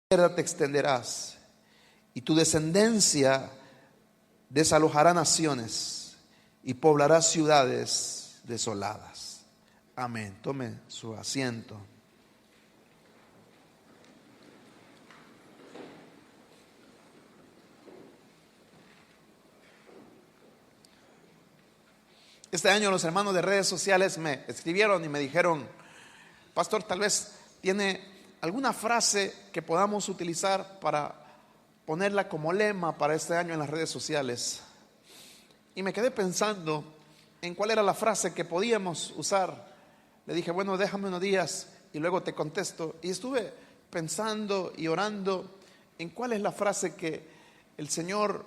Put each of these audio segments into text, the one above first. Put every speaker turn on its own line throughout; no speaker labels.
te extenderás, y tu descendencia desalojará naciones y poblará ciudades desoladas. Amén. Tome su asiento. Este año los hermanos de redes sociales me escribieron y me dijeron: pastor, tal vez tiene alguna frase que podamos utilizar para ponerla como lema para este año en las redes sociales. Y me quedé pensando en cuál era la frase que podíamos usar. Le dije, bueno, déjame unos días y luego te contesto. Y estuve pensando y orando en cuál es la frase que el Señor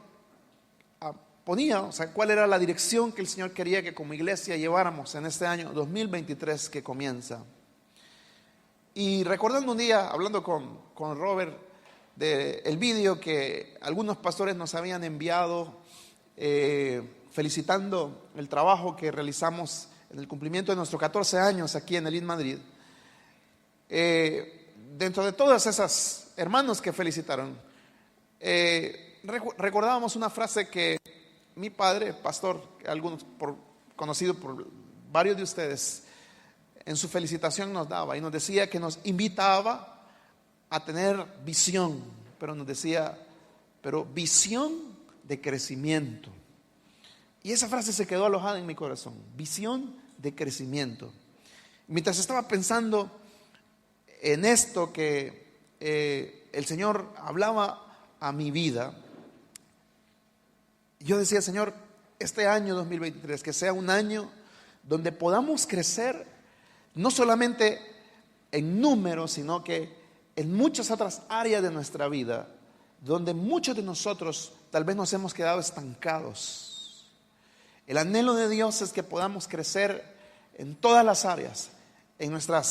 ponía, o sea, cuál era la dirección que el Señor quería que como iglesia lleváramos en este año 2023 que comienza. Y recordando un día, hablando con Robert, del vídeo que algunos pastores nos habían enviado, felicitando el trabajo que realizamos en el cumplimiento de nuestros 14 años aquí en el IN Madrid. Dentro de todas esas hermanos que felicitaron, recordábamos una frase que mi padre, pastor, conocido por varios de ustedes, en su felicitación nos daba, y nos decía que nos invitaba a tener visión, pero nos decía, pero visión de crecimiento. Y esa frase se quedó alojada en mi corazón, visión de crecimiento. Mientras estaba pensando en esto que el Señor hablaba a mi vida, yo decía, Señor, este año 2023, que sea un año donde podamos crecer, no solamente en números, sino que en muchas otras áreas de nuestra vida, donde muchos de nosotros tal vez nos hemos quedado estancados. El anhelo de Dios es que podamos crecer en todas las áreas, en nuestra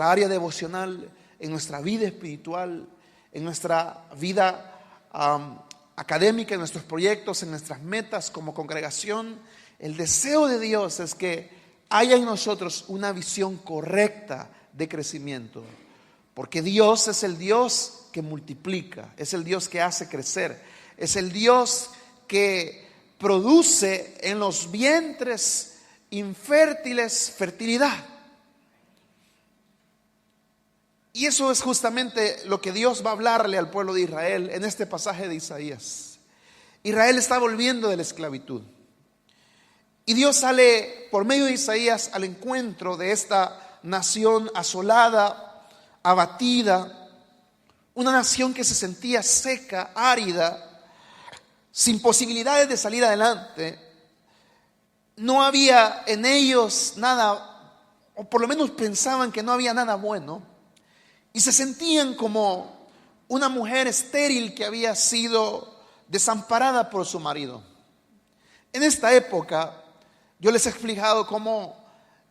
área devocional, en nuestra vida espiritual, en nuestra vida académica, en nuestros proyectos, en nuestras metas como congregación. El deseo de Dios es que haya en nosotros una visión correcta de crecimiento, porque Dios es el Dios que multiplica, es el Dios que hace crecer, es el Dios que produce en los vientres infértiles fertilidad. Y eso es justamente lo que Dios va a hablarle al pueblo de Israel en este pasaje de Isaías. Israel está volviendo de la esclavitud, y Dios sale por medio de Isaías al encuentro de esta nación asolada, abatida, una nación que se sentía seca, árida, sin posibilidades de salir adelante. No había en ellos nada, o por lo menos pensaban que no había nada bueno, y se sentían como una mujer estéril que había sido desamparada por su marido. En esta época yo les he explicado cómo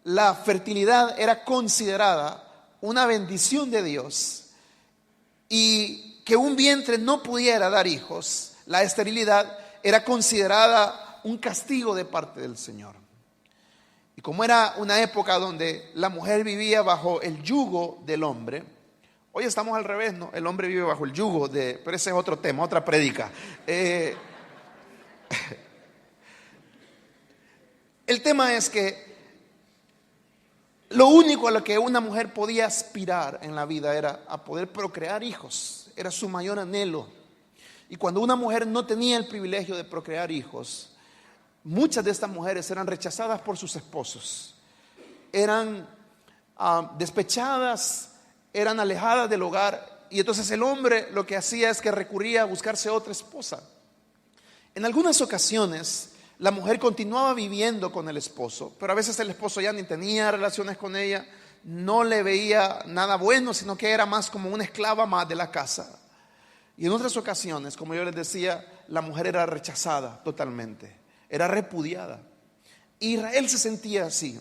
la fertilidad era considerada una bendición de Dios, y que un vientre no pudiera dar hijos, la esterilidad, era considerada un castigo de parte del Señor. Y como era una época donde la mujer vivía bajo el yugo del hombre, hoy estamos al revés, ¿no? El hombre vive bajo el yugo pero ese es otro tema, otra prédica. El tema es que lo único a lo que una mujer podía aspirar en la vida era a poder procrear hijos, era su mayor anhelo. Y cuando una mujer no tenía el privilegio de procrear hijos, muchas de estas mujeres eran rechazadas por sus esposos, eran despechadas, eran alejadas del hogar, y entonces el hombre lo que hacía es que recurría a buscarse otra esposa. En algunas ocasiones la mujer continuaba viviendo con el esposo, pero a veces el esposo ya ni tenía relaciones con ella, no le veía nada bueno, sino que era más como una esclava más de la casa. Y en otras ocasiones, como yo les decía, la mujer era rechazada totalmente, era repudiada. Israel se sentía así,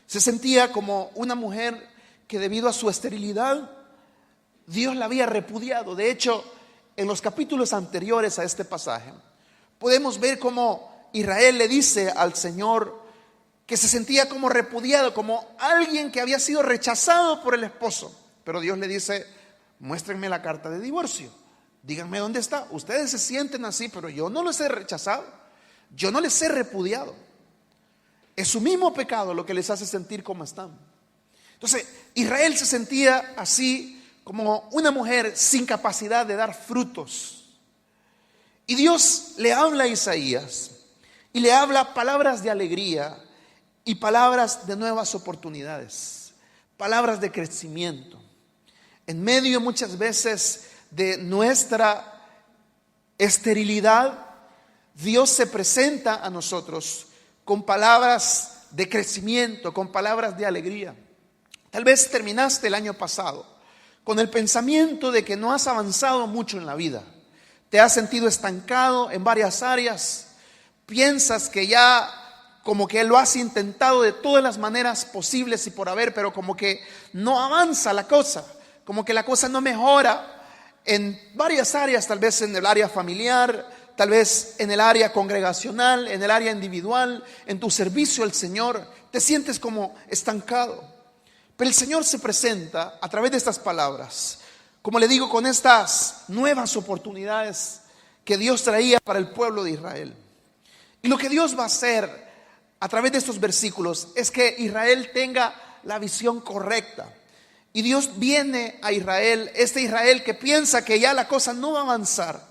se sentía como una mujer que debido a su esterilidad, Dios la había repudiado. De hecho, en los capítulos anteriores a este pasaje, podemos ver cómo Israel le dice al Señor que se sentía como repudiado, como alguien que había sido rechazado por el esposo. Pero Dios le dice, muéstrenme la carta de divorcio. Díganme dónde está. Ustedes se sienten así, pero yo no los he rechazado. Yo no les he repudiado. Es su mismo pecado lo que les hace sentir como están. Entonces, Israel se sentía así como una mujer sin capacidad de dar frutos. Y Dios le habla a Isaías y le habla palabras de alegría y palabras de nuevas oportunidades, palabras de crecimiento. En medio muchas veces de nuestra esterilidad, Dios se presenta a nosotros con palabras de crecimiento, con palabras de alegría. Tal vez terminaste el año pasado con el pensamiento de que no has avanzado mucho en la vida. Te has sentido estancado en varias áreas. Piensas que ya como que lo has intentado de todas las maneras posibles y por haber, pero como que no avanza la cosa, como que la cosa no mejora en varias áreas, tal vez en el área familiar, tal vez en el área congregacional, en el área individual, en tu servicio al Señor. Te sientes como estancado. Pero el Señor se presenta a través de estas palabras, como le digo, con estas nuevas oportunidades que Dios traía para el pueblo de Israel. Y lo que Dios va a hacer a través de estos versículos es que Israel tenga la visión correcta. Y Dios viene a Israel, este Israel que piensa que ya la cosa no va a avanzar.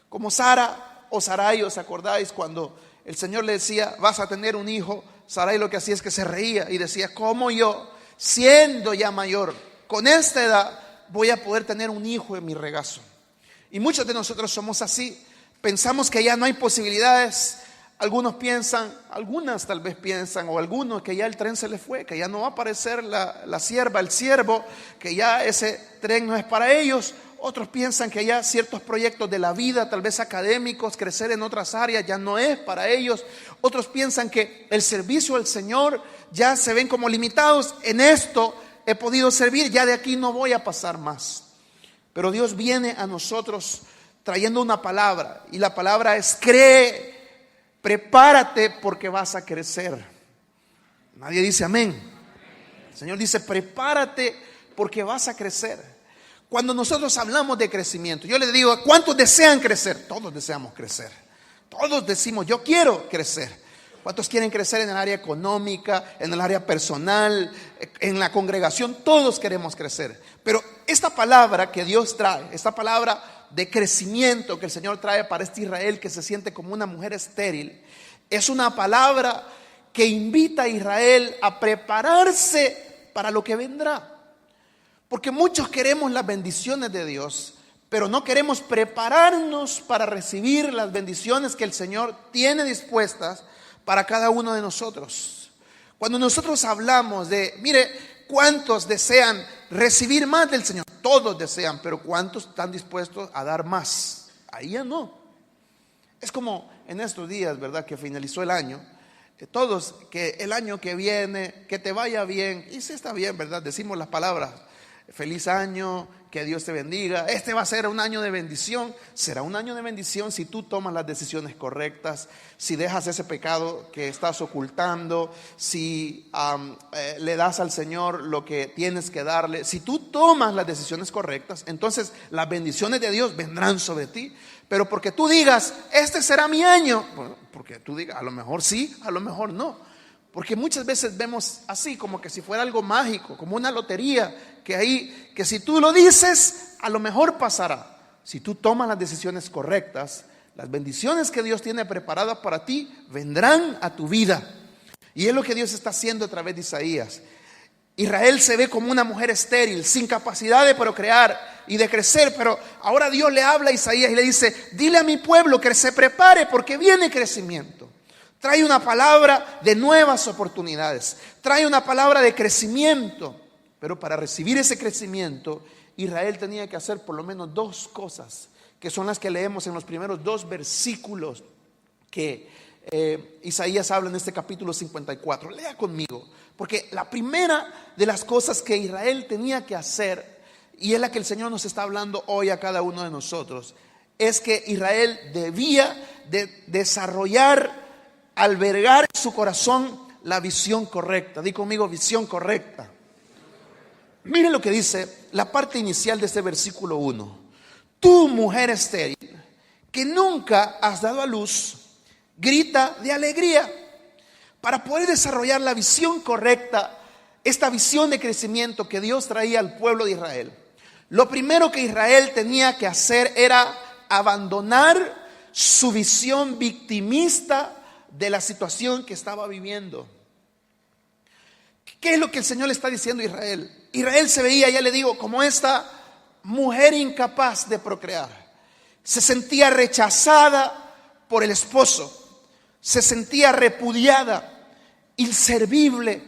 Como Sara o Sarai, ¿os acordáis cuando el Señor le decía, vas a tener un hijo? Sarai lo que hacía es que se reía y decía, ¿cómo yo, siendo ya mayor, con esta edad, voy a poder tener un hijo en mi regazo? Y muchos de nosotros somos así. Pensamos que ya no hay posibilidades. Algunos piensan, algunas tal vez piensan, o algunos que ya el tren se les fue, que ya no va a aparecer la sierva, el siervo, que ya ese tren no es para ellos. Otros piensan que ya ciertos proyectos de la vida, tal vez académicos, crecer en otras áreas, ya no es para ellos. Otros piensan que el servicio al Señor ya se ven como limitados. En esto he podido servir, ya de aquí no voy a pasar más. Pero Dios viene a nosotros trayendo una palabra, y la palabra es: cree, prepárate porque vas a crecer. Nadie dice amén. El Señor dice: prepárate porque vas a crecer. Cuando nosotros hablamos de crecimiento, yo les digo, ¿cuántos desean crecer? Todos deseamos crecer. Todos decimos, yo quiero crecer. ¿Cuántos quieren crecer en el área económica, en el área personal, en la congregación? Todos queremos crecer. Pero esta palabra que Dios trae, esta palabra de crecimiento que el Señor trae para este Israel que se siente como una mujer estéril, es una palabra que invita a Israel a prepararse para lo que vendrá. Porque muchos queremos las bendiciones de Dios, pero no queremos prepararnos para recibir las bendiciones que el Señor tiene dispuestas para cada uno de nosotros. Cuando nosotros hablamos de, mire, ¿cuántos desean recibir más del Señor? Todos desean, pero ¿cuántos están dispuestos a dar más? Ahí ya no. Es como en estos días, ¿verdad?, que finalizó el año. Todos, que el año que viene, que te vaya bien. Y sí está bien, ¿verdad? Decimos las palabras: feliz año, que Dios te bendiga. Este va a ser un año de bendición. Será un año de bendición si tú tomas las decisiones correctas, si dejas ese pecado que estás ocultando, si le das al Señor lo que tienes que darle. Si tú tomas las decisiones correctas, entonces las bendiciones de Dios vendrán sobre ti. Pero porque tú digas, este será mi año, bueno, porque tú digas, a lo mejor sí, a lo mejor no. Porque muchas veces vemos así, como que si fuera algo mágico, como una lotería, que si tú lo dices, a lo mejor pasará. Si tú tomas las decisiones correctas, las bendiciones que Dios tiene preparadas para ti vendrán a tu vida. Y es lo que Dios está haciendo a través de Isaías. Israel se ve como una mujer estéril, sin capacidad de procrear y de crecer, pero ahora Dios le habla a Isaías y le dice: dile a mi pueblo que se prepare porque viene crecimiento. Trae una palabra de nuevas oportunidades, trae una palabra de crecimiento. Pero para recibir ese crecimiento, Israel tenía que hacer por lo menos dos cosas, que son las que leemos en los primeros dos versículos que Isaías habla en este capítulo 54. Lea conmigo, porque la primera de las cosas que Israel tenía que hacer, y es la que el Señor nos está hablando hoy a cada uno de nosotros, es que Israel debía de desarrollar, albergar en su corazón la visión correcta. Di conmigo, visión correcta. Mire lo que dice la parte inicial de este versículo 1. Tú, mujer estéril, que nunca has dado a luz, grita de alegría. Para poder desarrollar la visión correcta, esta visión de crecimiento que Dios traía al pueblo de Israel, lo primero que Israel tenía que hacer era abandonar su visión victimista de la situación que estaba viviendo. ¿Qué es lo que el Señor le está diciendo a Israel? Israel se veía, ya le digo, como esta mujer incapaz de procrear. Se sentía rechazada por el esposo, se sentía repudiada, inservible,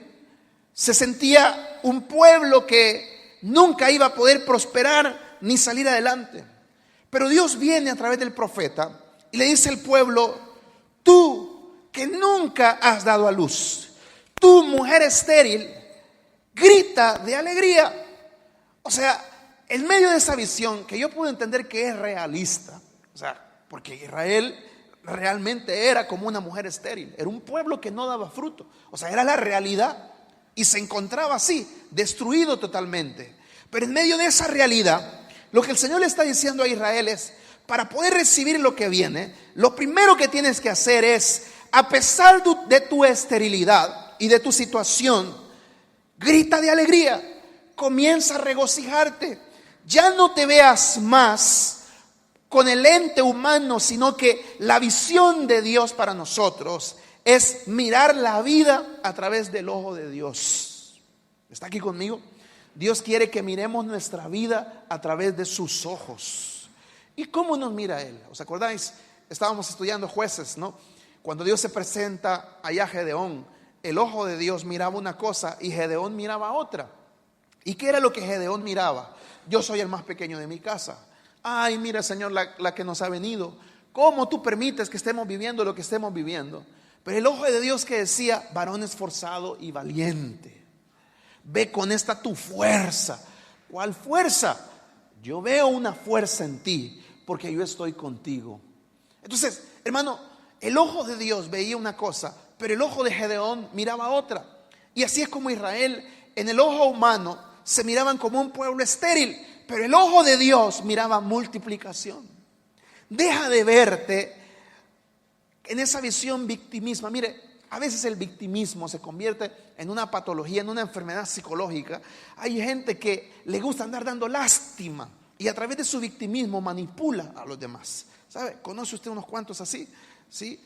se sentía un pueblo que nunca iba a poder prosperar ni salir adelante. Pero Dios viene a través del profeta y le dice al pueblo: tú que nunca has dado a luz, tú, mujer estéril, grita de alegría. O sea, en medio de esa visión que yo puedo entender que es realista, o sea, porque Israel realmente era como una mujer estéril, era un pueblo que no daba fruto, o sea, era la realidad y se encontraba así, destruido totalmente. Pero en medio de esa realidad, lo que el Señor le está diciendo a Israel es: para poder recibir lo que viene, lo primero que tienes que hacer es, a pesar de tu esterilidad y de tu situación, grita de alegría, comienza a regocijarte. Ya no te veas más con el ente humano, sino que la visión de Dios para nosotros es mirar la vida a través del ojo de Dios. ¿Está aquí conmigo? Dios quiere que miremos nuestra vida a través de sus ojos. ¿Y cómo nos mira Él? ¿Os acordáis? Estábamos estudiando Jueces, ¿no? Cuando Dios se presenta allá a Gedeón, el ojo de Dios miraba una cosa y Gedeón miraba otra. ¿Y qué era lo que Gedeón miraba? Yo soy el más pequeño de mi casa. Ay, mira, Señor, la que nos ha venido. ¿Cómo tú permites que estemos viviendo lo que estemos viviendo? Pero el ojo de Dios que decía: varón esforzado y valiente, ve con esta tu fuerza. ¿Cuál fuerza? Yo veo una fuerza en ti, porque yo estoy contigo. Entonces, hermano, el ojo de Dios veía una cosa, pero el ojo de Gedeón miraba otra. Y así es como Israel, en el ojo humano, se miraban como un pueblo estéril, pero el ojo de Dios miraba multiplicación. Deja de verte en esa visión victimismo. Mire, a veces el victimismo se convierte en una patología, en una enfermedad psicológica. Hay gente que le gusta andar dando lástima y a través de su victimismo manipula a los demás. ¿Sabe? ¿Conoce usted unos cuantos así? ¿Sí?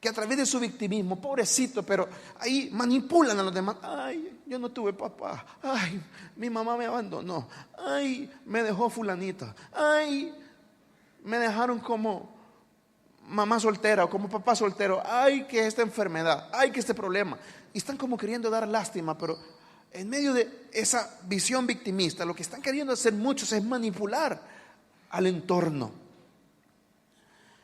Que a través de su victimismo, pobrecito, pero ahí manipulan a los demás. Ay, yo no tuve papá. Ay, mi mamá me abandonó. Ay, me dejó fulanita. Ay, me dejaron como mamá soltera o como papá soltero. Ay, que esta enfermedad. Ay, que este problema. Y están como queriendo dar lástima, pero en medio de esa visión victimista, lo que están queriendo hacer muchos es manipular al entorno.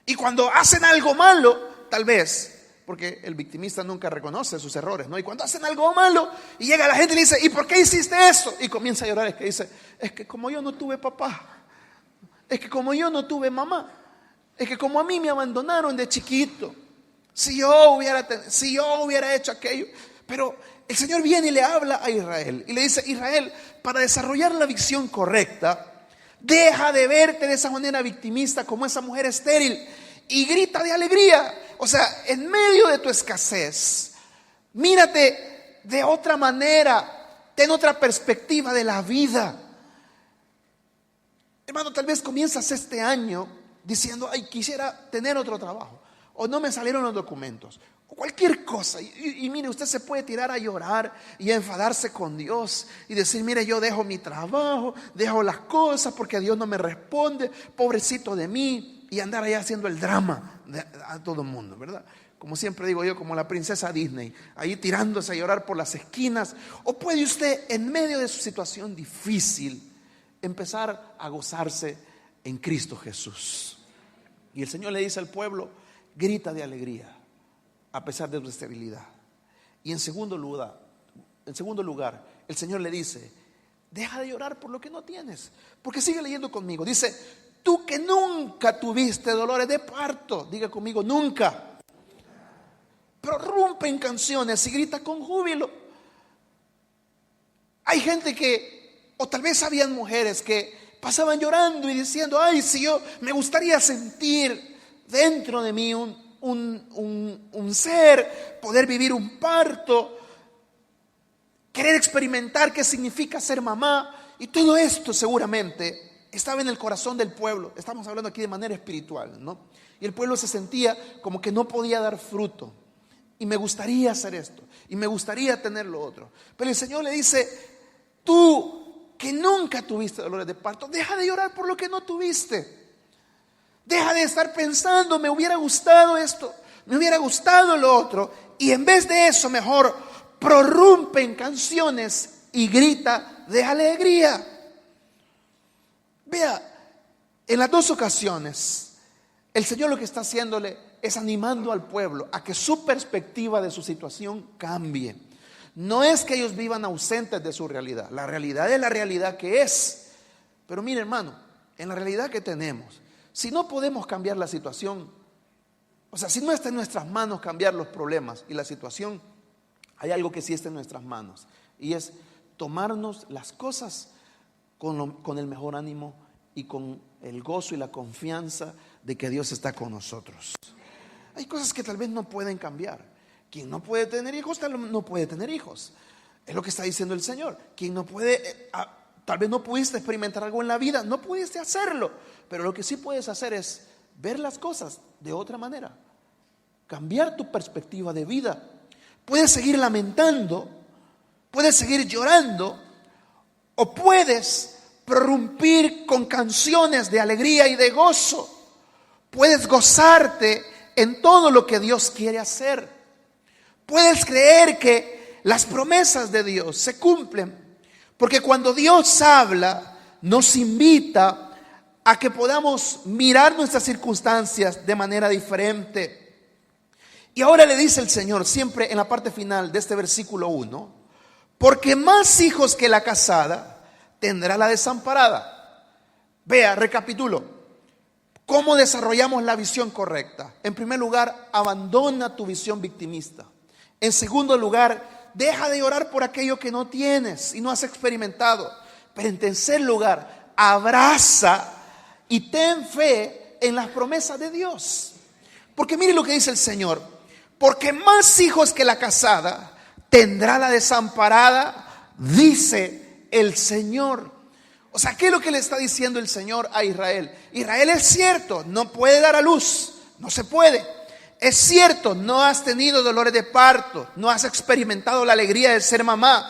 Y cuando hacen algo malo, tal vez, porque el victimista nunca reconoce sus errores, ¿no? Y cuando hacen algo malo y llega la gente y le dice: ¿y por qué hiciste eso? Y comienza a llorar, es que dice: es que como yo no tuve papá, es que como yo no tuve mamá, es que como a mí me abandonaron de chiquito, si yo hubiera hecho aquello. Pero el Señor viene y le habla a Israel y le dice: Israel, para desarrollar la visión correcta, deja de verte de esa manera victimista como esa mujer estéril y grita de alegría. O sea, en medio de tu escasez, mírate de otra manera, ten otra perspectiva de la vida. Hermano, tal vez comienzas este año diciendo: ay, quisiera tener otro trabajo, o no me salieron los documentos, o cualquier cosa. Y mire, usted se puede tirar a llorar y a enfadarse con Dios y decir: mire, yo dejo mi trabajo, dejo las cosas porque Dios no me responde, pobrecito de mí. Y andar allá haciendo el drama a todo el mundo, ¿verdad? Como siempre digo yo, como la princesa Disney, ahí tirándose a llorar por las esquinas. O puede usted, en medio de su situación difícil, empezar a gozarse en Cristo Jesús. Y el Señor le dice al pueblo: grita de alegría a pesar de tu esterilidad. Y en segundo lugar, el Señor le dice: deja de llorar por lo que no tienes. Porque sigue leyendo conmigo, dice: tú que nunca tuviste dolores de parto, diga conmigo: nunca. Prorrumpe en canciones y grita con júbilo. Hay gente que, o tal vez habían mujeres que pasaban llorando y diciendo: ay, si yo me gustaría sentir dentro de mí un ser, poder vivir un parto, querer experimentar qué significa ser mamá. Y todo esto seguramente estaba en el corazón del pueblo. Estamos hablando aquí de manera espiritual, ¿no? Y el pueblo se sentía como que no podía dar fruto. Y me gustaría hacer esto, y me gustaría tener lo otro. Pero el Señor le dice: tú que nunca tuviste dolores de parto, deja de llorar por lo que no tuviste. Deja de estar pensando: me hubiera gustado esto, me hubiera gustado lo otro. Y en vez de eso, mejor prorrumpe en canciones y grita de alegría. Vea, en las dos ocasiones, el Señor lo que está haciéndole es animando al pueblo a que su perspectiva de su situación cambie. No es que ellos vivan ausentes de su realidad. La realidad es la realidad que es. Pero mire, hermano, en la realidad que tenemos, si no podemos cambiar la situación, o sea, si no está en nuestras manos cambiar los problemas y la situación, hay algo que sí está en nuestras manos, y es tomarnos las cosas con el mejor ánimo y con el gozo y la confianza de que Dios está con nosotros. Hay cosas que tal vez no pueden cambiar. Quien no puede tener hijos, tal vez no puede tener hijos. Es lo que está diciendo el Señor. Quien no puede, tal vez no pudiste experimentar algo en la vida, no pudiste hacerlo. Pero lo que sí puedes hacer es ver las cosas de otra manera. Cambiar tu perspectiva de vida. Puedes seguir lamentando, puedes seguir llorando, o puedes prorrumpir con canciones de alegría y de gozo. Puedes gozarte en todo lo que Dios quiere hacer. Puedes creer que las promesas de Dios se cumplen, porque cuando Dios habla, nos invita a que podamos mirar nuestras circunstancias de manera diferente. Y ahora le dice el Señor, siempre en la parte final de este versículo 1, porque más hijos que la casada tendrá la desamparada. Vea, recapitulo. ¿Cómo desarrollamos la visión correcta? En primer lugar, abandona tu visión victimista. En segundo lugar, deja de llorar por aquello que no tienes y no has experimentado. Pero en tercer lugar, abraza y ten fe en las promesas de Dios. Porque mire lo que dice el Señor: porque más hijos que la casada tendrá la desamparada, dice el Señor. O sea, ¿qué es lo que le está diciendo el Señor a Israel? Israel, es cierto, no puede dar a luz, no se puede. Es cierto, no has tenido dolores de parto, no has experimentado la alegría de ser mamá,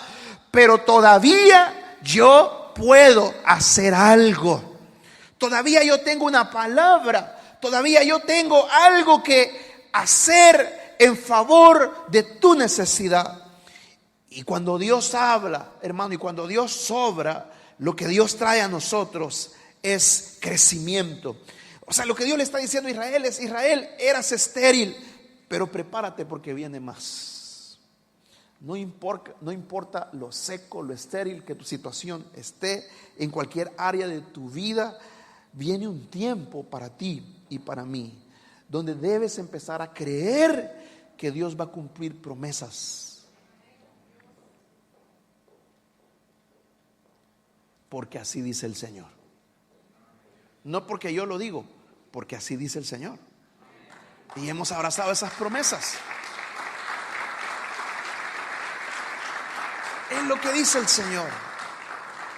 pero todavía yo puedo hacer algo. Todavía yo tengo una palabra, todavía yo tengo algo que hacer en favor de tu necesidad. Y cuando Dios habla, hermano, y cuando Dios obra, lo que Dios trae a nosotros es crecimiento. O sea, lo que Dios le está diciendo a Israel es: Israel, eras estéril, pero prepárate porque viene más. No importa lo seco, lo estéril que tu situación esté, en cualquier área de tu vida, viene un tiempo para ti y para mí, donde debes empezar a creer que Dios va a cumplir promesas. Porque así dice el Señor. No porque yo lo digo, porque así dice el Señor. Y hemos abrazado esas promesas. Es lo que dice el Señor.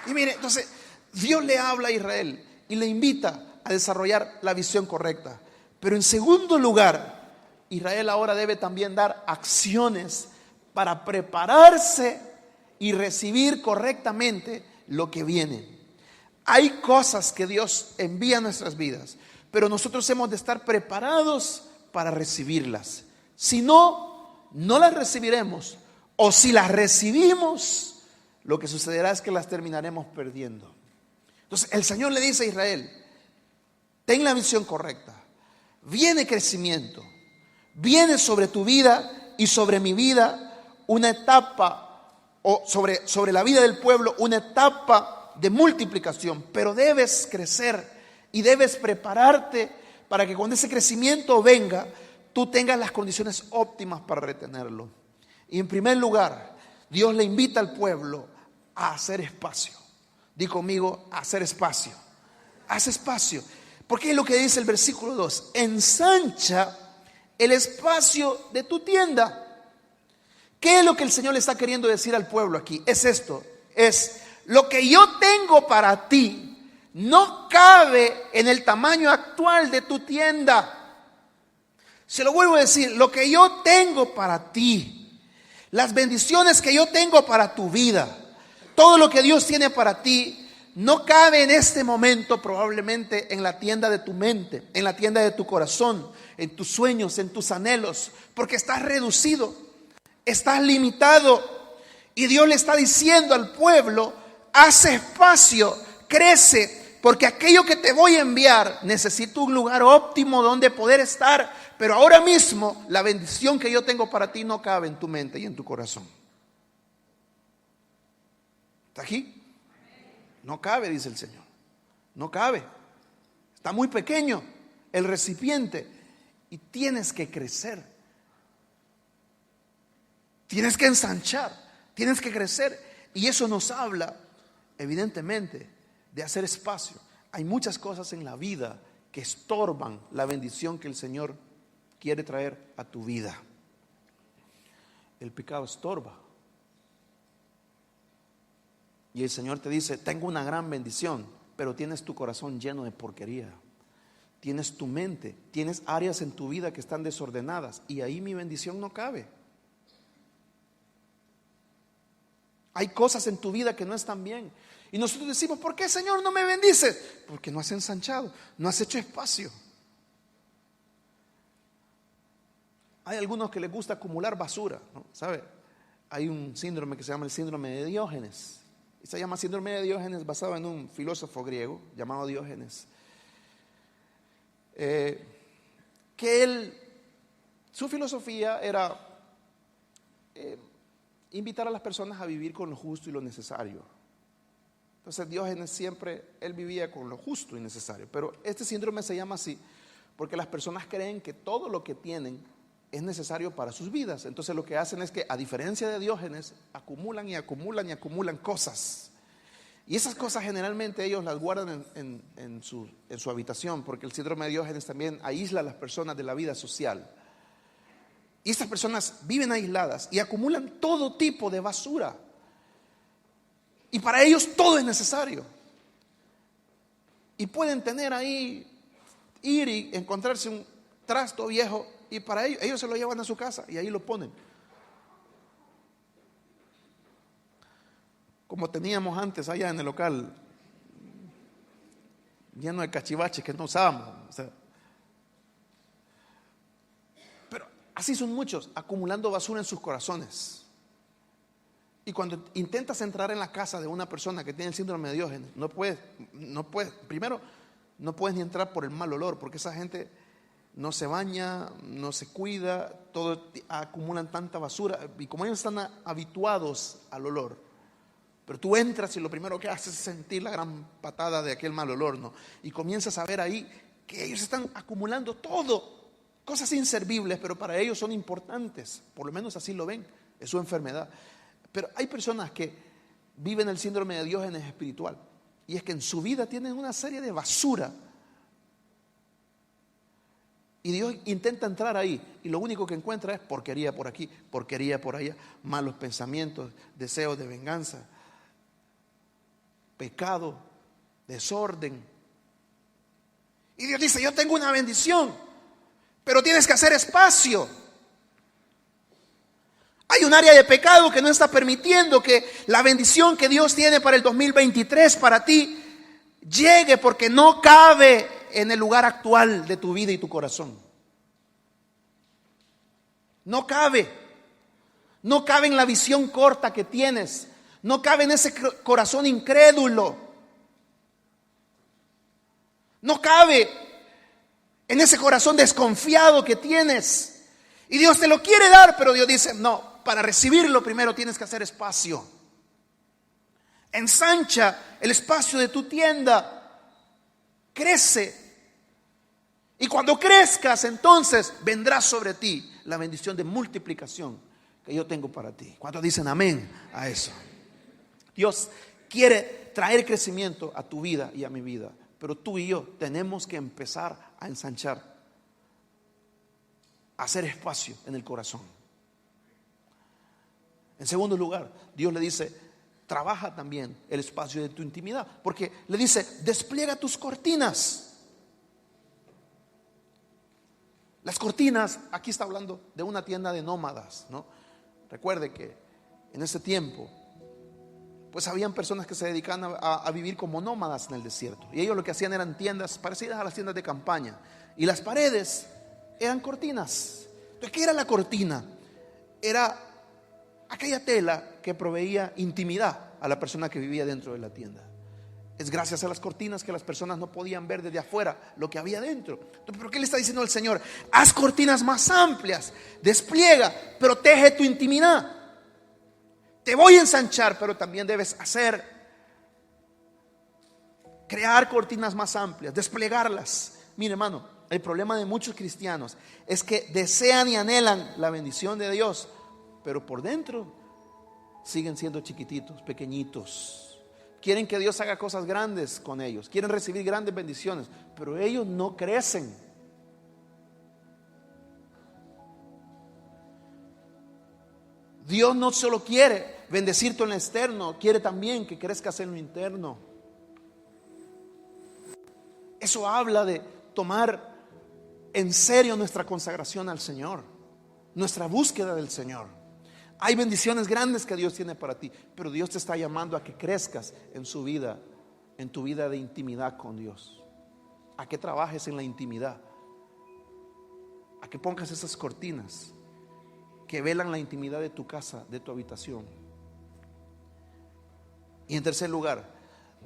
Y mire, entonces Dios le habla a Israel y le invita a desarrollar la visión correcta. Pero en segundo lugar, Israel ahora debe también dar acciones para prepararse y recibir correctamente lo que viene. Hay cosas que Dios envía a nuestras vidas, pero nosotros hemos de estar preparados para recibirlas. Si no, no las recibiremos, o si las recibimos, lo que sucederá es que las terminaremos perdiendo. Entonces el Señor le dice a Israel: ten la visión correcta, viene crecimiento, viene sobre tu vida y sobre mi vida una etapa, o sobre la vida del pueblo, una etapa de multiplicación. Pero debes crecer y debes prepararte para que cuando ese crecimiento venga, tú tengas las condiciones óptimas para retenerlo. Y en primer lugar, Dios le invita al pueblo a hacer espacio. Di conmigo, a hacer espacio. Haz espacio. Porque es lo que dice el versículo 2. Ensancha el espacio de tu tienda. ¿Qué es lo que el Señor le está queriendo decir al pueblo aquí? Es esto. Es lo que yo tengo para ti no cabe en el tamaño actual de tu tienda. Se lo vuelvo a decir, lo que yo tengo para ti, las bendiciones que yo tengo para tu vida, todo lo que Dios tiene para ti, no cabe en este momento probablemente en la tienda de tu mente, en la tienda de tu corazón, en tus sueños, en tus anhelos, porque estás reducido, estás limitado. Y Dios le está diciendo al pueblo, haz espacio, crece, porque aquello que te voy a enviar necesito un lugar óptimo donde poder estar. Pero ahora mismo la bendición que yo tengo para ti no cabe en tu mente y en tu corazón. ¿Está aquí? No cabe, dice el Señor. No cabe. Está muy pequeño el recipiente y tienes que crecer. Tienes que ensanchar, tienes que crecer. Y eso nos habla, evidentemente, de hacer espacio. Hay muchas cosas en la vida que estorban la bendición que el Señor quiere traer a tu vida. El pecado estorba. Y el Señor te dice, tengo una gran bendición, pero tienes tu corazón lleno de porquería. Tienes tu mente, tienes áreas en tu vida que están desordenadas y ahí mi bendición no cabe. Hay cosas en tu vida que no están bien. Y nosotros decimos, ¿por qué, Señor, no me bendices? Porque no has ensanchado, no has hecho espacio. Hay algunos que les gusta acumular basura, ¿no? ¿Sabe? Hay un síndrome que se llama el síndrome de Diógenes. Y se llama síndrome de Diógenes basado en un filósofo griego llamado Diógenes. Su filosofía era invitar a las personas a vivir con lo justo y lo necesario. Entonces Diógenes siempre, él vivía con lo justo y necesario. Pero este síndrome se llama así porque las personas creen que todo lo que tienen es necesario para sus vidas. Entonces lo que hacen es que, a diferencia de Diógenes, acumulan y acumulan y acumulan cosas. Y esas cosas generalmente ellos las guardan en su habitación, porque el síndrome de Diógenes también aísla a las personas de la vida social. Y estas personas viven aisladas y acumulan todo tipo de basura. Y para ellos todo es necesario. Y pueden tener ahí, ir y encontrarse un trasto viejo, y para ellos se lo llevan a su casa y ahí lo ponen. Como teníamos antes allá en el local, lleno de cachivaches que no usábamos. Pero así son muchos, acumulando basura en sus corazones. Y cuando intentas entrar en la casa de una persona que tiene el síndrome de Diógenes, no puedes, primero, no puedes ni entrar por el mal olor, porque esa gente no se baña, no se cuida, acumulan tanta basura, y como ellos están habituados al olor, pero tú entras y lo primero que haces es sentir la gran patada de aquel mal olor, ¿no? Y comienzas a ver ahí que ellos están acumulando todo, cosas inservibles, pero para ellos son importantes, por lo menos así lo ven, es su enfermedad. Pero hay personas que viven el síndrome de Diógenes espiritual, y es que en su vida tienen una serie de basura, y Dios intenta entrar ahí y lo único que encuentra es porquería por aquí, porquería por allá, malos pensamientos, deseos de venganza, pecado, desorden. Y Dios dice, yo tengo una bendición, pero tienes que hacer espacio. Hay un área de pecado que no está permitiendo que la bendición que Dios tiene para el 2023 para ti llegue, porque no cabe en el lugar actual de tu vida y tu corazón. No cabe. No cabe en la visión corta que tienes. No cabe en ese corazón incrédulo. No cabe en ese corazón desconfiado que tienes. Y Dios te lo quiere dar, pero Dios dice, no, para recibirlo primero tienes que hacer espacio. Ensancha el espacio de tu tienda. Crece. Y cuando crezcas, entonces vendrá sobre ti la bendición de multiplicación que yo tengo para ti. ¿Cuántos dicen amén a eso? Dios quiere traer crecimiento a tu vida y a mi vida, pero tú y yo tenemos que empezar a ensanchar, a hacer espacio en el corazón. En segundo lugar, Dios le dice: trabaja también el espacio de tu intimidad, porque le dice: despliega tus cortinas. Las cortinas, aquí está hablando de una tienda de nómadas, ¿no? Recuerde que en ese tiempo pues habían personas que se dedicaban a vivir como nómadas en el desierto, y ellos lo que hacían eran tiendas parecidas a las tiendas de campaña, y las paredes eran cortinas. Entonces, ¿qué era la cortina? Era aquella tela que proveía intimidad a la persona que vivía dentro de la tienda. Es gracias a las cortinas que las personas no podían ver desde afuera lo que había dentro. Entonces, ¿pero qué le está diciendo el Señor? Haz cortinas más amplias, despliega, protege tu intimidad. Te voy a ensanchar, pero también debes crear cortinas más amplias, desplegarlas. Mire, hermano, el problema de muchos cristianos es que desean y anhelan la bendición de Dios, pero por dentro siguen siendo chiquititos, pequeñitos. Quieren que Dios haga cosas grandes con ellos, quieren recibir grandes bendiciones, pero ellos no crecen. Dios no solo quiere bendecirte en lo externo, quiere también que crezcas en lo interno. Eso habla de tomar en serio nuestra consagración al Señor, nuestra búsqueda del Señor. Hay bendiciones grandes que Dios tiene para ti, pero Dios te está llamando a que crezcas en su vida, en tu vida de intimidad con Dios, a que trabajes en la intimidad, a que pongas esas cortinas que velan la intimidad de tu casa, de tu habitación. Y en tercer lugar,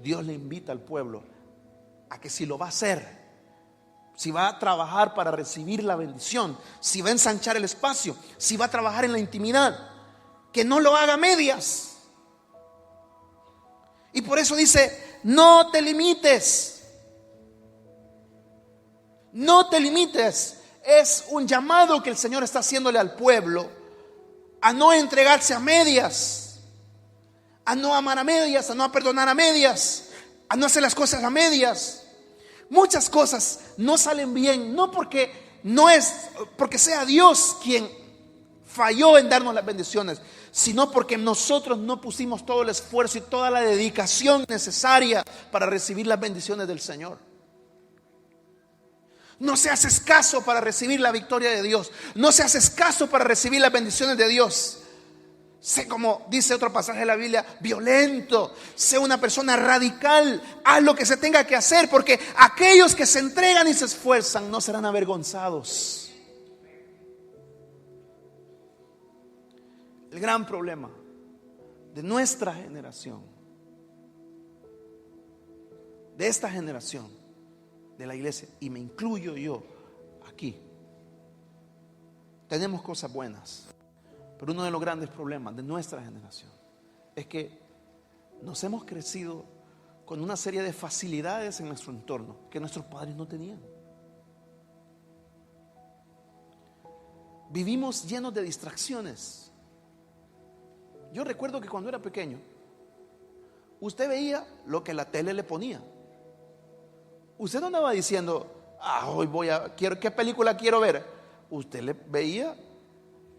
Dios le invita al pueblo a que si lo va a hacer, si va a trabajar para recibir la bendición, si va a ensanchar el espacio, si va a trabajar en la intimidad, que no lo haga a medias. Y por eso dice: no te limites. No te limites. Es un llamado que el Señor está haciéndole al pueblo a no entregarse a medias, a no amar a medias, a no perdonar a medias, a no hacer las cosas a medias. Muchas cosas no salen bien, no porque sea Dios quien falló en darnos las bendiciones, sino porque nosotros no pusimos todo el esfuerzo y toda la dedicación necesaria para recibir las bendiciones del Señor. No se hace escaso para recibir la victoria de Dios, no se hace escaso para recibir las bendiciones de Dios. Sé, como dice otro pasaje de la Biblia, violento, sé una persona radical, haz lo que se tenga que hacer, porque aquellos que se entregan y se esfuerzan no serán avergonzados. El gran problema de nuestra generación, de esta generación de la iglesia, y me incluyo yo aquí, tenemos cosas buenas, pero uno de los grandes problemas de nuestra generación es que nos hemos crecido con una serie de facilidades en nuestro entorno que nuestros padres no tenían. Vivimos llenos de distracciones. Yo recuerdo que cuando era pequeño, usted veía lo que la tele le ponía. Usted no andaba diciendo: hoy ¿qué película quiero ver? Usted le veía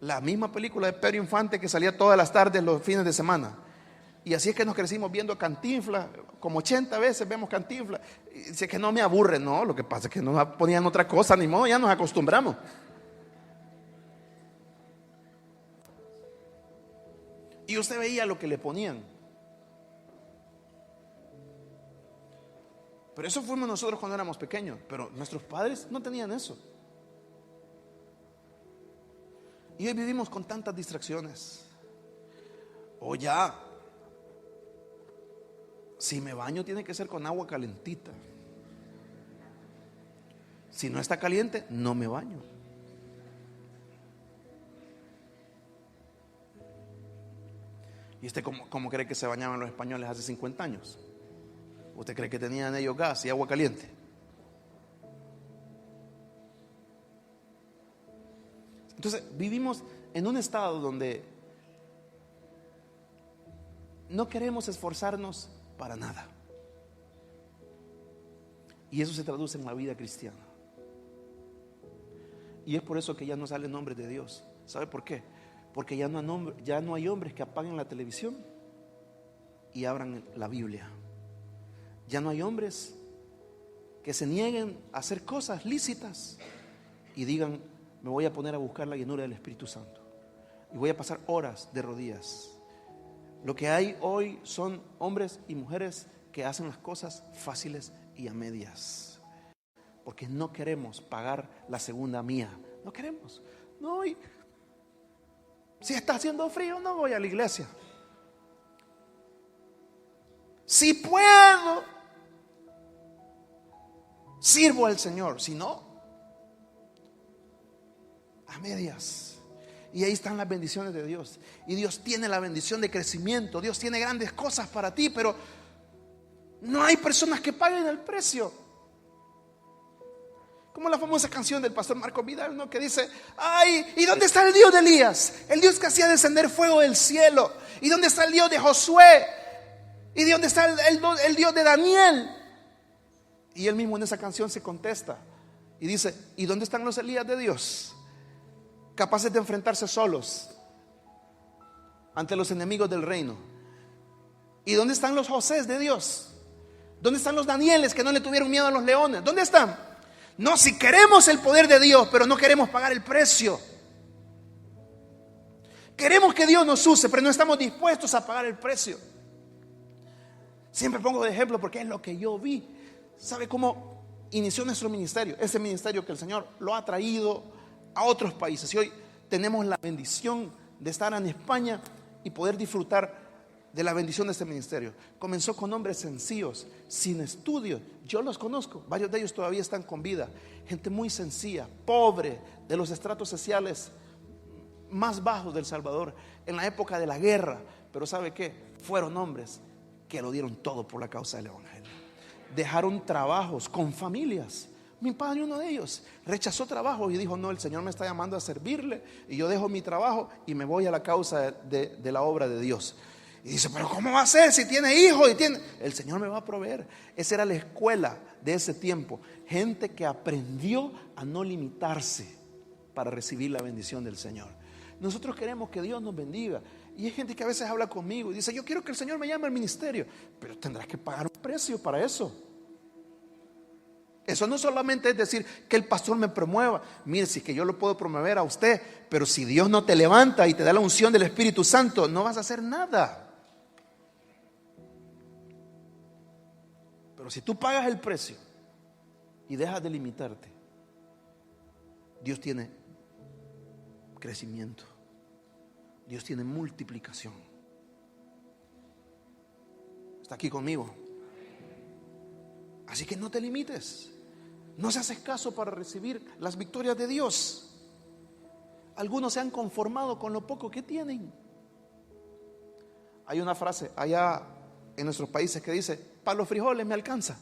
la misma película de Pedro Infante que salía todas las tardes los fines de semana. Y así es que nos crecimos viendo Cantinflas, como 80 veces vemos Cantinflas. Y dice que no me aburre, no, lo que pasa es que nos ponían otra cosa, ni modo, ya nos acostumbramos. Y usted veía lo que le ponían. Pero eso fuimos nosotros cuando éramos pequeños, pero nuestros padres no tenían eso. Y hoy vivimos con tantas distracciones. Si me baño tiene que ser con agua calentita. Si no está caliente, no me baño. ¿Y usted cómo cree que se bañaban los españoles hace 50 años? ¿Usted cree que tenían ellos gas y agua caliente? Entonces vivimos en un estado donde no queremos esforzarnos para nada. Y eso se traduce en la vida cristiana. Y es por eso que ya no sale nombre de Dios. ¿Sabe por qué? Porque ya no hay hombres que apaguen la televisión y abran la Biblia. Ya no hay hombres que se nieguen a hacer cosas lícitas y digan: me voy a poner a buscar la llenura del Espíritu Santo y voy a pasar horas de rodillas. Lo que hay hoy son hombres y mujeres que hacen las cosas fáciles y a medias, porque no queremos pagar la segunda mía. No queremos. No, y si está haciendo frío, no voy a la iglesia. Si puedo, sirvo al Señor. Si no, a medias. Y ahí están las bendiciones de Dios. Y Dios tiene la bendición de crecimiento. Dios tiene grandes cosas para ti, pero no hay personas que paguen el precio. Como la famosa canción del pastor Marco Vidal, ¿no? Que dice: ay, ¿y dónde está el Dios de Elías? El Dios que hacía descender fuego del cielo. ¿Y dónde está el Dios de Josué? ¿Y dónde está el Dios de Daniel? Y él mismo en esa canción se contesta y dice: ¿y dónde están los Elías de Dios? Capaces de enfrentarse solos ante los enemigos del reino. ¿Y dónde están los Josés de Dios? ¿Dónde están los Danieles que no le tuvieron miedo a los leones? ¿Dónde están? No, si queremos el poder de Dios, pero no queremos pagar el precio. Queremos que Dios nos use, pero no estamos dispuestos a pagar el precio. Siempre pongo de ejemplo porque es lo que yo vi. ¿Sabe cómo inició nuestro ministerio? Ese ministerio que el Señor lo ha traído a otros países. Y hoy tenemos la bendición de estar en España y poder disfrutar de la bendición de este ministerio. Comenzó con hombres sencillos, sin estudios. Yo los conozco, varios de ellos todavía están con vida. Gente muy sencilla, pobre, de los estratos sociales más bajos del Salvador, en la época de la guerra. Pero ¿sabe qué? Fueron hombres que lo dieron todo por la causa del evangelio. Dejaron trabajos con familias. Mi padre, uno de ellos, rechazó trabajo y dijo: no, el Señor me está llamando a servirle, y yo dejo mi trabajo y me voy a la causa de la obra de Dios. Y dice: pero ¿cómo va a ser si tiene hijos? El Señor me va a proveer. Esa era la escuela de ese tiempo. Gente que aprendió a no limitarse para recibir la bendición del Señor. Nosotros queremos que Dios nos bendiga. Y hay gente que a veces habla conmigo y dice: yo quiero que el Señor me llame al ministerio. Pero tendrás que pagar un precio para eso. Eso no solamente es decir que el pastor me promueva. Mire, si es que yo lo puedo promover a usted, pero si Dios no te levanta y te da la unción del Espíritu Santo, no vas a hacer nada. Pero si tú pagas el precio y dejas de limitarte, Dios tiene crecimiento. Dios tiene multiplicación. ¿Está aquí conmigo? Así que no te limites. No seas escaso para recibir las victorias de Dios. Algunos se han conformado con lo poco que tienen. Hay una frase allá en nuestros países que dice: para los frijoles me alcanza.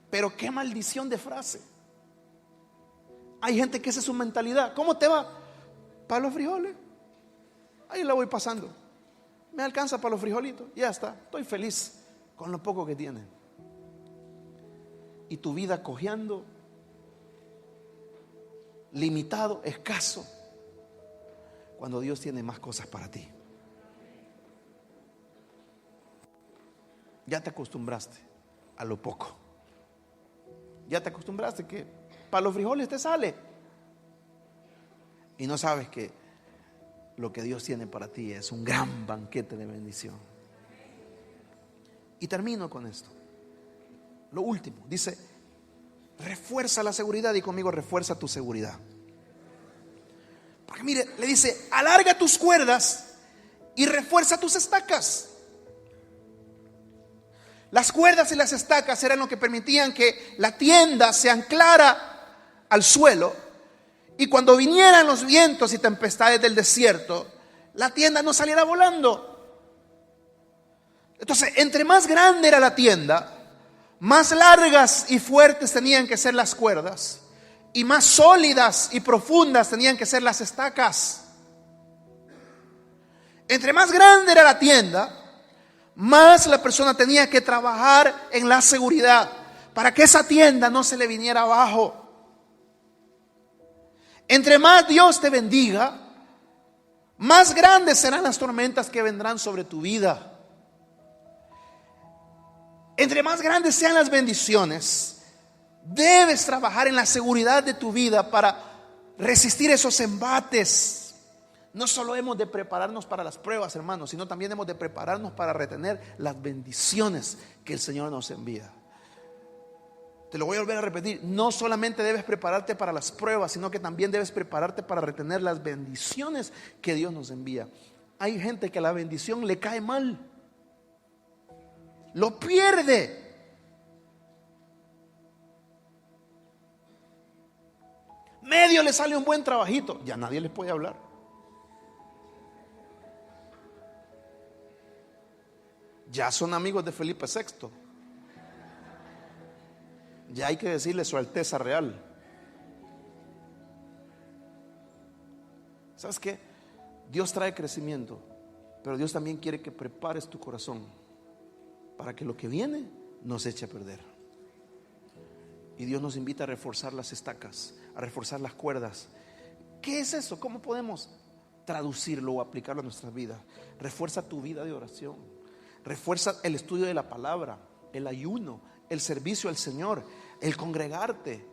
Pero qué maldición de frase. Hay gente que esa es su mentalidad. ¿Cómo te va? Para los frijoles. Ahí la voy pasando. Me alcanza para los frijolitos. Ya está. Estoy feliz con lo poco que tienen. Y tu vida cojeando, limitado, escaso, cuando Dios tiene más cosas para ti. Ya te acostumbraste a lo poco. Ya te acostumbraste que para los frijoles te sale. Y no sabes que lo que Dios tiene para ti es un gran banquete de bendición. Y termino con esto. Lo último, dice: refuerza la seguridad. Y conmigo: refuerza tu seguridad. Porque mire, le dice: alarga tus cuerdas y refuerza tus estacas. Las cuerdas y las estacas eran lo que permitían que la tienda se anclara al suelo, y cuando vinieran los vientos y tempestades del desierto, la tienda no saliera volando. Entonces, entre más grande era la tienda, más largas y fuertes tenían que ser las cuerdas, y más sólidas y profundas tenían que ser las estacas. Entre más grande era la tienda, más la persona tenía que trabajar en la seguridad para que esa tienda no se le viniera abajo. Entre más Dios te bendiga, más grandes serán las tormentas que vendrán sobre tu vida. Entre más grandes sean las bendiciones, debes trabajar en la seguridad de tu vida para resistir esos embates. No solo hemos de prepararnos para las pruebas, hermanos, sino también hemos de prepararnos para retener las bendiciones que el Señor nos envía. Te lo voy a volver a repetir. No solamente debes prepararte para las pruebas, sino que también debes prepararte para retener las bendiciones que Dios nos envía. Hay gente que a la bendición le cae mal, lo pierde. Medio le sale un buen trabajito, ya nadie les puede hablar. Ya son amigos de Felipe VI. Ya hay que decirle su Alteza Real. ¿Sabes qué? Dios trae crecimiento, pero Dios también quiere que prepares tu corazón para que lo que viene no se eche a perder. Y Dios nos invita a reforzar las estacas, a reforzar las cuerdas. ¿Qué es eso? ¿Cómo podemos traducirlo o aplicarlo a nuestras vidas? Refuerza tu vida de oración, refuerza el estudio de la palabra, el ayuno, el servicio al Señor, el congregarte,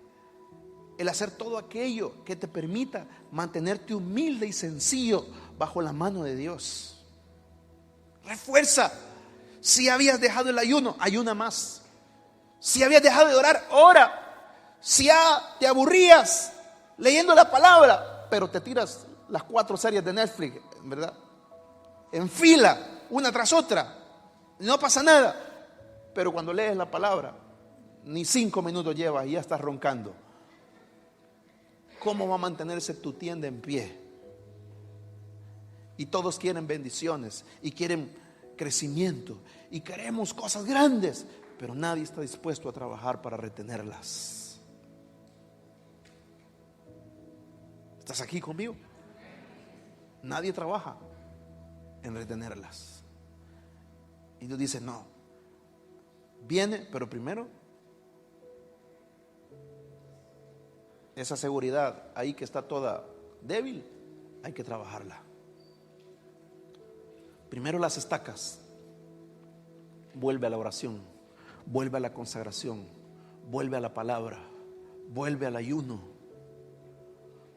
el hacer todo aquello que te permita mantenerte humilde y sencillo bajo la mano de Dios. Refuerza. Si habías dejado el ayuno, ayuna más. Si habías dejado de orar, ora. Si ya te aburrías leyendo la palabra, pero te tiras las 4 series de Netflix, ¿verdad?, en fila, una tras otra, no pasa nada. Pero cuando lees la palabra, ni 5 minutos llevas y ya estás roncando. ¿Cómo va a mantenerse tu tienda en pie? Y todos quieren bendiciones y quieren crecimiento y queremos cosas grandes, pero nadie está dispuesto a trabajar para retenerlas. ¿Estás aquí conmigo? Nadie trabaja en retenerlas. Y Dios dice: no, viene, pero primero esa seguridad ahí que está toda débil, hay que trabajarla. Primero las estacas. Vuelve a la oración, vuelve a la consagración, vuelve a la palabra, vuelve al ayuno,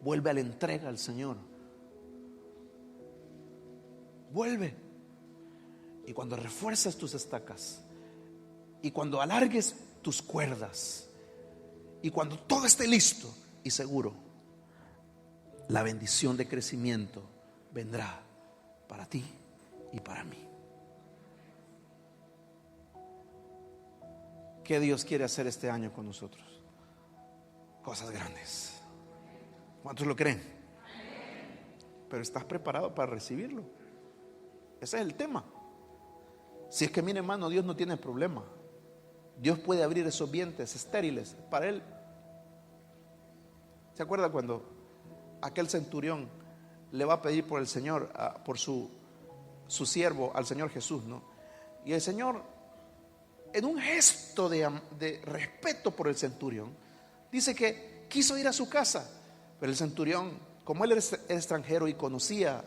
vuelve a la entrega al Señor. Vuelve. Y cuando refuerces tus estacas, y cuando alargues tus cuerdas, y cuando todo esté listo y seguro, la bendición de crecimiento vendrá para ti y para mí. ¿Qué Dios quiere hacer este año con nosotros? Cosas grandes. ¿Cuántos lo creen? Pero ¿estás preparado para recibirlo? Ese es el tema. Si es que, mire, hermano, Dios no tiene problema. Dios puede abrir esos vientres estériles para Él. ¿Se acuerda cuando aquel centurión le va a pedir por el Señor, por su siervo al Señor Jesús, ¿no? Y el Señor, en un gesto de respeto por el centurión, dice que quiso ir a su casa. Pero el centurión, como él era extranjero y conocía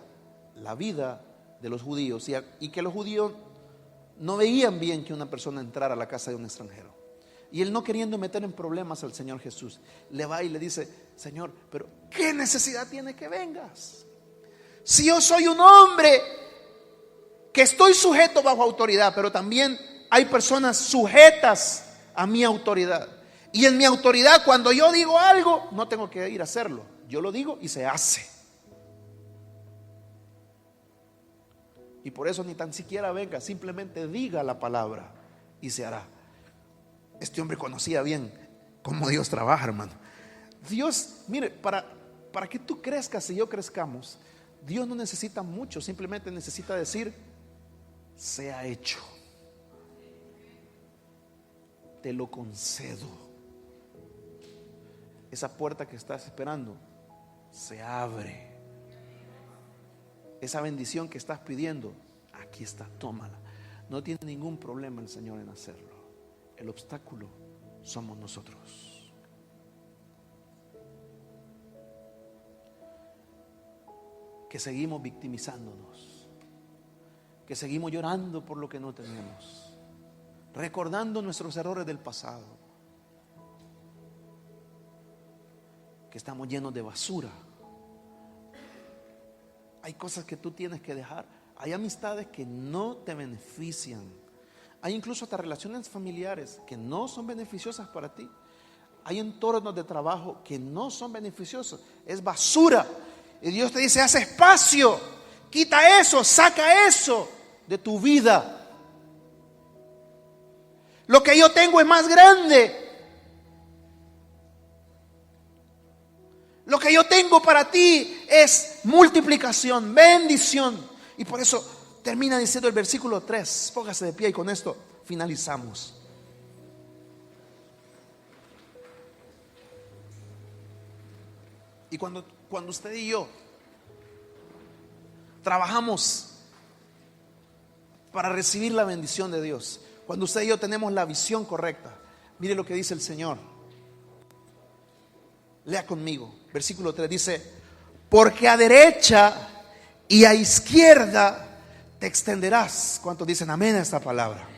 la vida de los judíos, y que los judíos no veían bien que una persona entrara a la casa de un extranjero, y él, no queriendo meter en problemas al Señor Jesús, le va y le dice: Señor, pero ¿qué necesidad tiene que vengas? Si yo soy un hombre que estoy sujeto bajo autoridad, pero también hay personas sujetas a mi autoridad. Y en mi autoridad, cuando yo digo algo, no tengo que ir a hacerlo. Yo lo digo y se hace. Y por eso ni tan siquiera venga, simplemente diga la palabra y se hará. Este hombre conocía bien cómo Dios trabaja, hermano. Dios, mire, para que tú crezcas y yo crezcamos, Dios no necesita mucho, simplemente necesita decir: sea hecho. Te lo concedo. Esa puerta que estás esperando se abre. esa bendición que estás pidiendo, aquí está, tómala. No tiene ningún problema el Señor en hacerlo. El obstáculo somos nosotros. Que seguimos victimizándonos, que seguimos llorando por lo que no tenemos, recordando nuestros errores del pasado, que estamos llenos de basura. Hay cosas que tú tienes que dejar. Hay amistades que no te benefician. Hay incluso hasta relaciones familiares que no son beneficiosas para ti. Hay entornos de trabajo que no son beneficiosos. Es basura. Y Dios te dice: haz espacio, quita eso, saca eso de tu vida. Lo que yo tengo es más grande. Lo que yo tengo para ti es multiplicación, bendición. Y por eso termina diciendo el versículo 3. Póngase de pie y con esto finalizamos. Y cuando usted y yo trabajamos para recibir la bendición de Dios, cuando usted y yo tenemos la visión correcta, mire lo que dice el Señor. Lea conmigo, versículo 3 dice: porque a derecha y a izquierda te extenderás. ¿Cuántos dicen amén a esta palabra?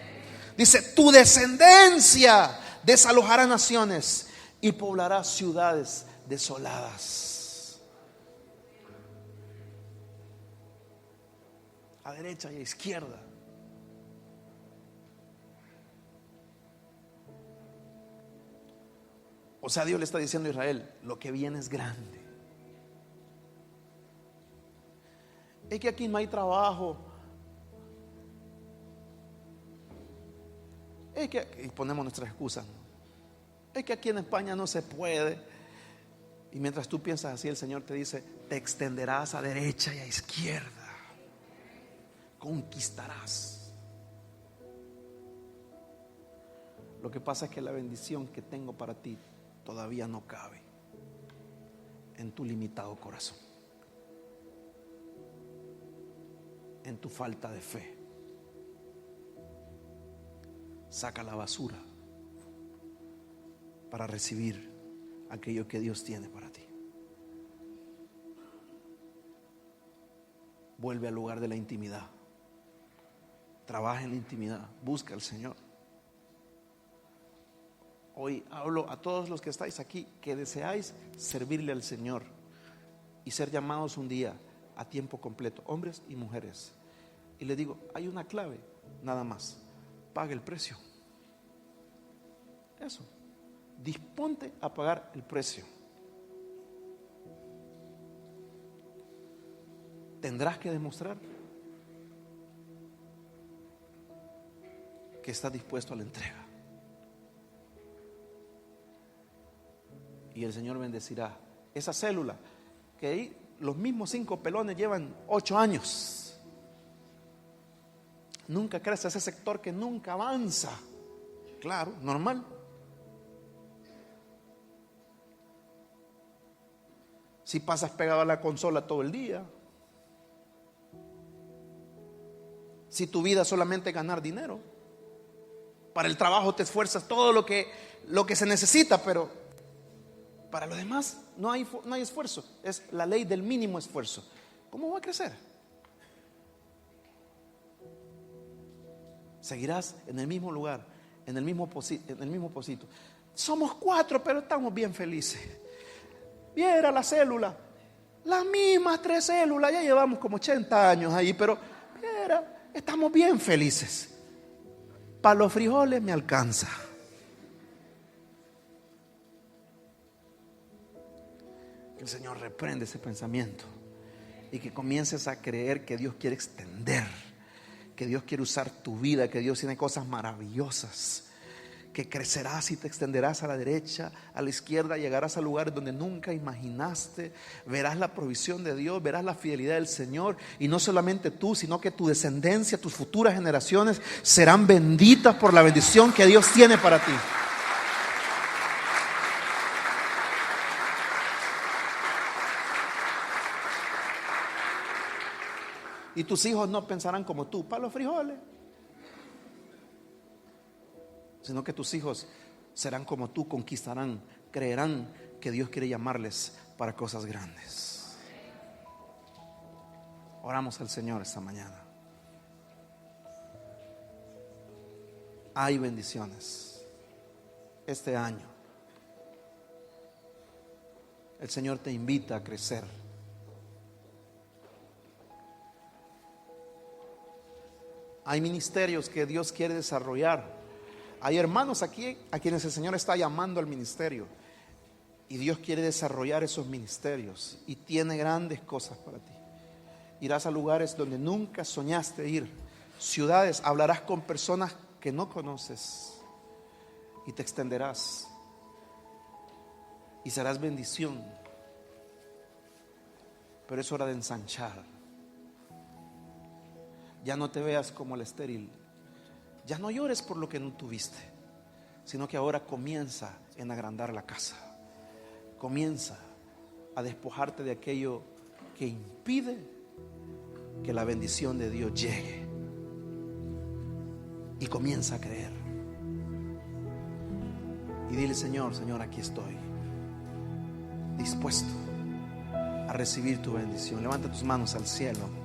Dice: tu descendencia desalojará naciones y poblará ciudades desoladas. A derecha y a izquierda. O sea, Dios le está diciendo a Israel: lo que viene es grande. Es que aquí no hay trabajo. Es que, y ponemos nuestras excusas, es que aquí en España no se puede. Y mientras tú piensas así, el Señor te dice: te extenderás a derecha y a izquierda, conquistarás. Lo que pasa es que la bendición que tengo para ti todavía no cabe en tu limitado corazón, en tu falta de fe. Saca la basura para recibir aquello que Dios tiene para ti. Vuelve al lugar de la intimidad. Trabaja en la intimidad. Busca al Señor. Hoy hablo a todos los que estáis aquí, que deseáis servirle al Señor y ser llamados un día a tiempo completo, hombres y mujeres. Y les digo, hay una clave, nada más: pague el precio. Eso, disponte a pagar el precio. Tendrás que demostrar que estás dispuesto a la entrega. Y el Señor bendecirá esa célula que ahí los mismos 5 pelones llevan 8 años. Nunca crece ese sector que nunca avanza. Claro, normal. Si pasas pegado a la consola todo el día, si tu vida solamente es ganar dinero, para el trabajo te esfuerzas todo lo que se necesita, pero para lo demás no hay esfuerzo. Es la ley del mínimo esfuerzo. ¿Cómo va a crecer? Seguirás en el mismo lugar, en el mismo pocito. Somos 4, pero estamos bien felices. Viera la célula, las mismas 3 células, ya llevamos como 80 años ahí, pero viera, estamos bien felices. Para los frijoles me alcanza. Que el Señor reprende ese pensamiento y que comiences a creer que Dios quiere extender, que Dios quiere usar tu vida, que Dios tiene cosas maravillosas, que crecerás y te extenderás a la derecha, a la izquierda, llegarás a lugares donde nunca imaginaste, verás la provisión de Dios, verás la fidelidad del Señor, y no solamente tú, sino que tu descendencia, tus futuras generaciones serán benditas por la bendición que Dios tiene para ti. Y tus hijos no pensarán como tú, para los frijoles, sino que tus hijos serán como tú, conquistarán, creerán que Dios quiere llamarles para cosas grandes. Oramos al Señor esta mañana. Hay bendiciones este año. El Señor te invita a crecer. Hay ministerios que Dios quiere desarrollar. Hay hermanos aquí a quienes el Señor está llamando al ministerio. Y Dios quiere desarrollar esos ministerios. Y tiene grandes cosas para ti. Irás a lugares donde nunca soñaste ir. Ciudades, hablarás con personas que no conoces. Y te extenderás. Y serás bendición. Pero es hora de ensanchar. Ya no te veas como el estéril. Ya no llores por lo que no tuviste, sino que ahora comienza en agrandar la casa. Comienza a despojarte de aquello que impide que la bendición de Dios llegue. Y comienza a creer. Y dile: Señor, Señor, aquí estoy, dispuesto a recibir tu bendición. Levanta tus manos al cielo.